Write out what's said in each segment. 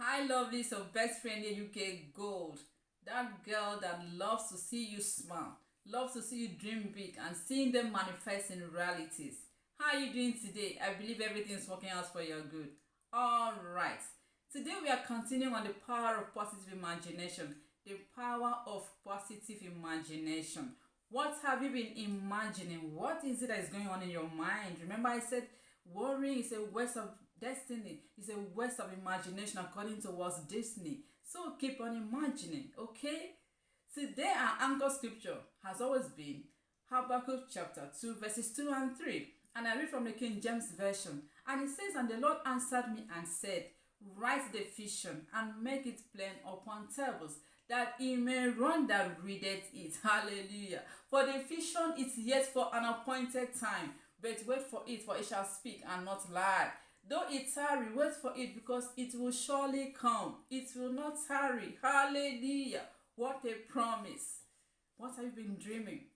Hi, lovely. So, best friend in UK Gold. That girl that loves to see you smile, loves to see you dream big, and seeing them manifest in realities. How are you doing today? I believe everything is working out for your good. All right. Today we are continuing on the power of positive imagination. The power of positive imagination. What have you been imagining? What is it that is going on in your mind? Remember, I said worrying is a waste of destiny, it's a waste of imagination according to Walt Disney. So keep on imagining, okay? Today, our anchor scripture has always been Habakkuk chapter 2, verses 2 and 3. And I read from the King James Version. And it says, "And the Lord answered me and said, Write the vision and make it plain upon tables, that he may run that readeth it." Hallelujah. For the vision is yet for an appointed time, but wait for it shall speak and not lie. Though it tarry, wait for it, because it will surely come. It will not tarry. Hallelujah. What a promise. What have you been dreaming?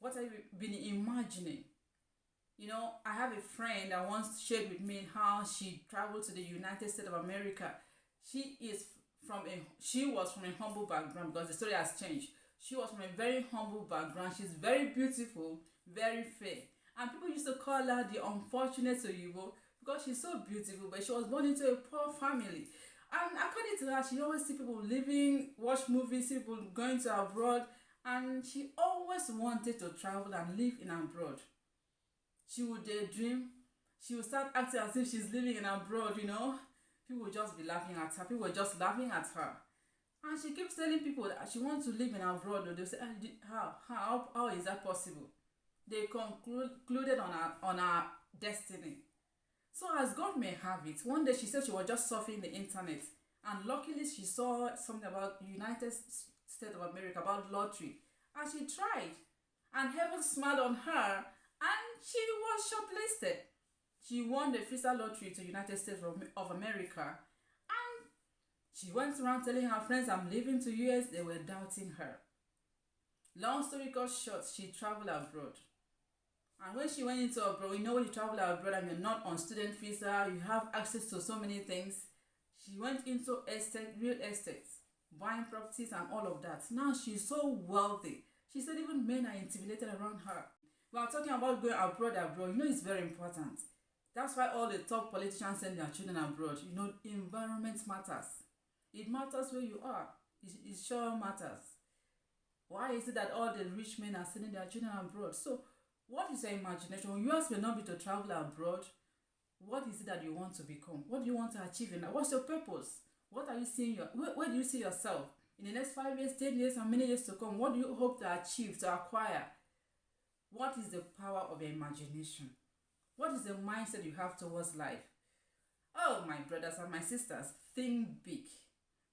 What have you been imagining? You know, I have a friend that once shared with me how she traveled to the United States of America. She was from a humble background, because the story has changed. She was from a very humble background. She's very beautiful, very fair. And people used to call her the unfortunate Oyibo, because she's so beautiful, but she was born into a poor family. And according to her, she always see people living, watch movies, see people going to abroad, and she always wanted to travel and live in abroad. She would daydream. She would start acting as if she's living in abroad, you know. People would just be laughing at her. People were just laughing at her. And she keeps telling people that she wants to live in abroad. They'll say, how is that possible? They concluded on her destiny. So as God may have it, one day she said she was just surfing the internet, and luckily she saw something about United States of America, about lottery, and she tried, and heaven smiled on her, and she was shortlisted. She won the visa lottery to United States of America, and she went around telling her friends, "I'm leaving to US." They were doubting her. Long story cut short, she traveled abroad. And when she went into abroad, you know, when you travel abroad and you're not on student visa, you have access to so many things. She went into real estate, buying properties and all of that. Now she's so wealthy. She said even men are intimidated around her. We are talking about going abroad. You know, it's very important. That's why all the top politicians send their children abroad. You know, environment matters. It matters where you are. It sure matters. Why is it that all the rich men are sending their children abroad? So, what is your imagination? When yours may not be to travel abroad, what is it that you want to become? What do you want to achieve in that? What's your purpose? What are you seeing? Where do you see yourself in the next 5 years, 10 years, and many years to come? What do you hope to achieve, to acquire? What is the power of your imagination? What is the mindset you have towards life? Oh, my brothers and my sisters, think big.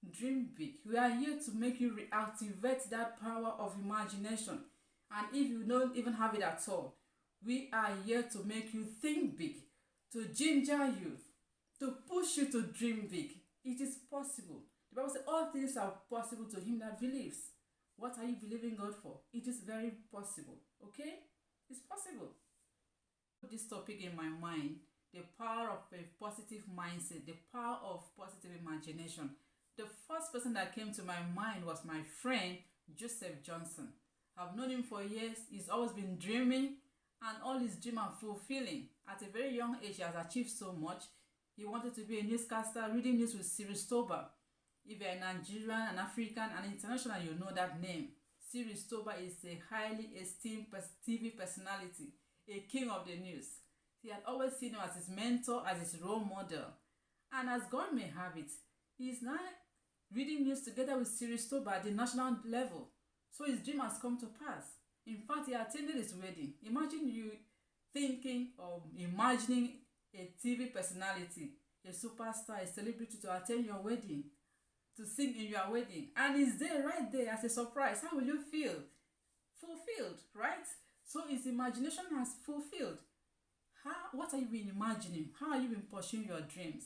Dream big. We are here to make you reactivate that power of imagination. And if you don't even have it at all, we are here to make you think big, to ginger you, to push you to dream big. It is possible. The Bible says all things are possible to him that believes. What are you believing God for? It is very possible. Okay? It's possible. This topic in my mind, the power of a positive mindset, the power of positive imagination. The first person that came to my mind was my friend, Joseph Johnson. I've known him for years. He's always been dreaming, and all his dreams are fulfilling. At a very young age, he has achieved so much. He wanted to be a newscaster, reading news with Siri Stober. If you're a Nigerian, an African, an international, you know that name. Siri Stober is a highly esteemed TV personality, a king of the news. He had always seen him as his mentor, as his role model. And as God may have it, he is now reading news together with Siri Stober at the national level. So his dream has come to pass. In fact, he attended his wedding. Imagine you thinking or imagining a TV personality, a superstar, a celebrity to attend your wedding, to sing in your wedding. And he's there, right there as a surprise. How will you feel? Fulfilled, right? So his imagination has fulfilled. What have you been imagining? How have you been pursuing your dreams?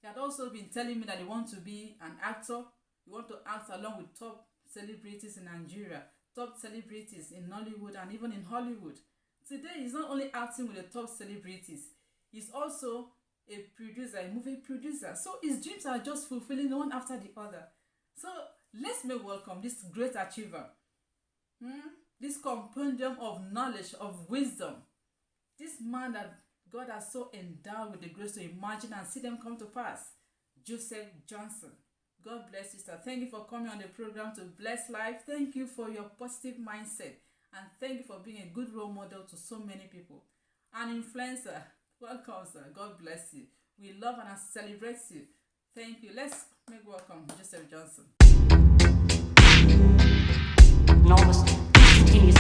He had also been telling me that he wants to be an actor. He wants to act along with top celebrities in Nigeria, top celebrities in Nollywood and even in Hollywood. Today, he's not only acting with the top celebrities, he's also a producer, a movie producer. So his dreams are just fulfilling one after the other. So let's make welcome this great achiever, this compendium of knowledge, of wisdom, this man that God has so endowed with the grace to imagine and see them come to pass, Joseph Johnson. God bless you, sir. Thank you for coming on the program to bless life. Thank you for your positive mindset. And thank you for being a good role model to so many people. An influencer. Welcome, sir. God bless you. We love and celebrate you. Thank you. Let's make welcome Joseph Johnson. Enormous, instantaneous.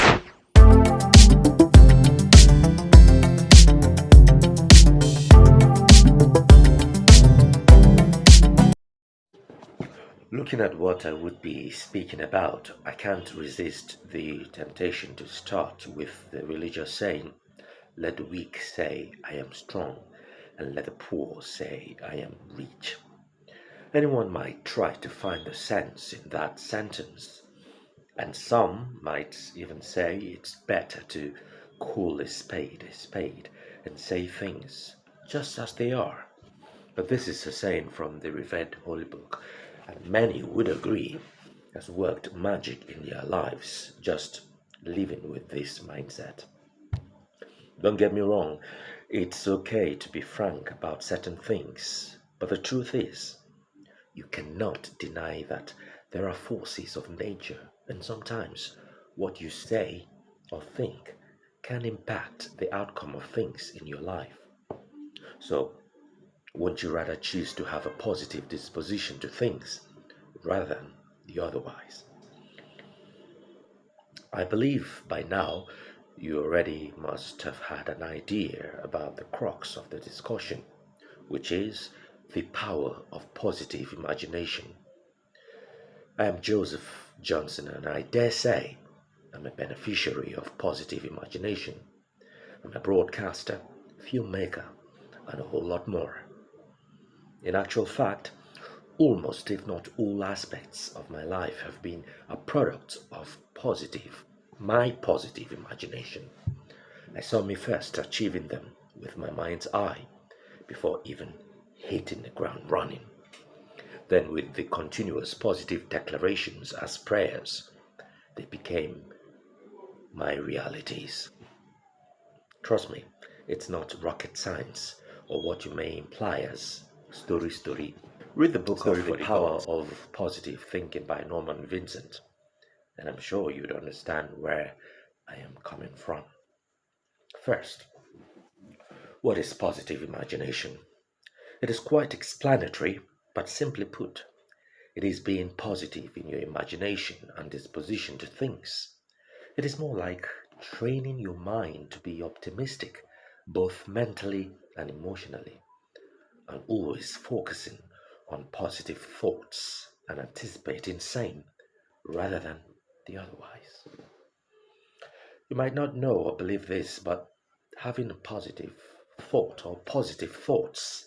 Looking at what I would be speaking about, I can't resist the temptation to start with the religious saying, let the weak say, I am strong, and let the poor say, I am rich. Anyone might try to find the sense in that sentence, and some might even say it's better to call a spade, and say things just as they are. But this is a saying from the revered Holy Book, and many would agree has worked magic in their lives just living with this mindset. Don't get me wrong, it's okay to be frank about certain things, but the truth is, you cannot deny that there are forces of nature, and sometimes what you say or think can impact the outcome of things in your life. So, won't you rather choose to have a positive disposition to things rather than the otherwise? I believe by now you already must have had an idea about the crux of the discussion, which is the power of positive imagination. I am Joseph Johnson, and I dare say I'm a beneficiary of positive imagination. I'm a broadcaster, filmmaker, and a whole lot more. In actual fact, almost if not all aspects of my life have been a product of my positive imagination. I saw me first achieving them with my mind's eye before even hitting the ground running. Then, with the continuous positive declarations as prayers, they became my realities. Trust me, it's not rocket science or what you may imply as story. Read the book of The Power of Positive Thinking by Norman Vincent, and I'm sure you'd understand where I am coming from. First, what is positive imagination? It is quite explanatory, but simply put, it is being positive in your imagination and disposition to things. It is more like training your mind to be optimistic, both mentally and emotionally, and always focusing on positive thoughts and anticipating same rather than the otherwise. You might not know or believe this, but having a positive thought or positive thoughts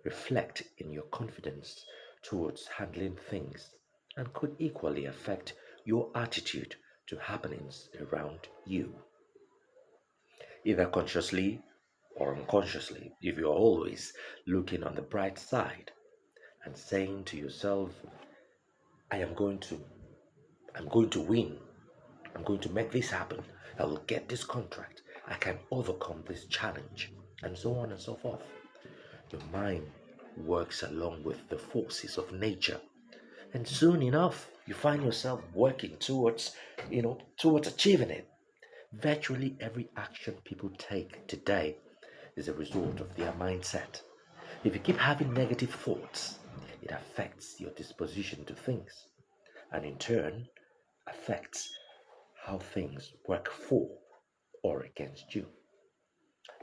reflect in your confidence towards handling things and could equally affect your attitude to happenings around you, either consciously or unconsciously. If you're always looking on the bright side and saying to yourself, I am going to I'm going to win. I'm going to make this happen. I will get this contract. I can overcome this challenge, and so on and so forth. Your mind works along with the forces of nature, and soon enough, you find yourself working towards achieving it. Virtually every action people take today is a result of their mindset. If you keep having negative thoughts, it affects your disposition to things, and in turn affects how things work for or against you.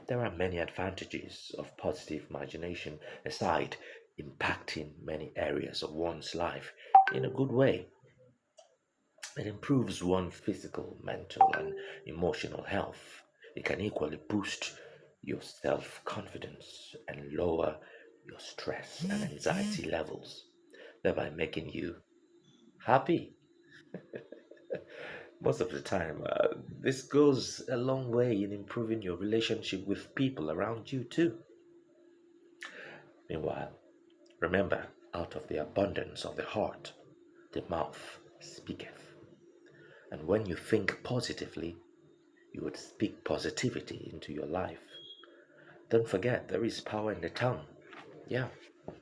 There are many advantages of positive imagination aside impacting many areas of one's life in a good way. It improves one's physical, mental, and emotional health. It can equally boost your self confidence and lower your stress and anxiety levels, thereby making you happy most of the time. This goes a long way in improving your relationship with people around you, too. Meanwhile, remember, out of the abundance of the heart, the mouth speaketh. And when you think positively, you would speak positivity into your life. Don't forget, there is power in the tongue. Yeah,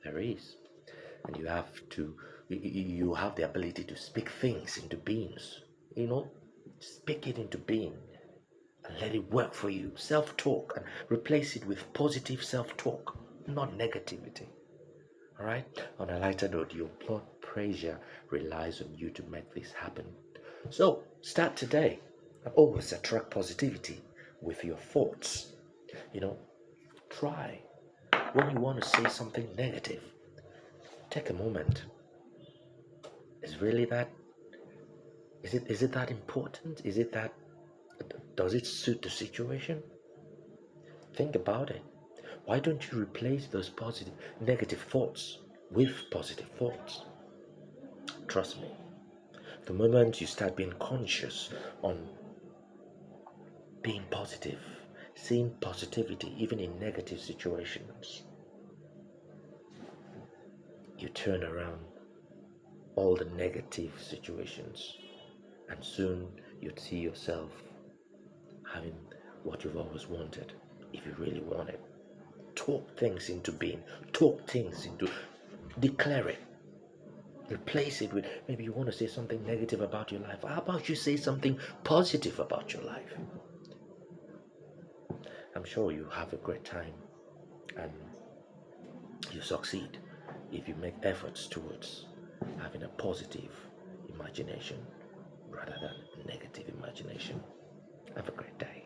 there is. And you have the ability to speak things into beings. Speak it into being and let it work for you. Self-talk, and replace it with positive self-talk, not negativity. All right? On a lighter note, your blood pressure relies on you to make this happen. So, start today and always attract positivity with your thoughts. Try. When you want to say something negative, take a moment. Is it that important? Does it suit the situation? Think about it. Why don't you replace those negative thoughts with positive thoughts? Trust me, the moment you start being conscious on being positive, seeing positivity even in negative situations, you turn around all the negative situations, and soon you'd see yourself having what you've always wanted if you really want it. Talk things into being, declare it. Replace it with, maybe you want to say something negative about your life. How about you say something positive about your life? I'm sure you have a great time and you succeed if you make efforts towards having a positive imagination rather than negative imagination. Have a great day.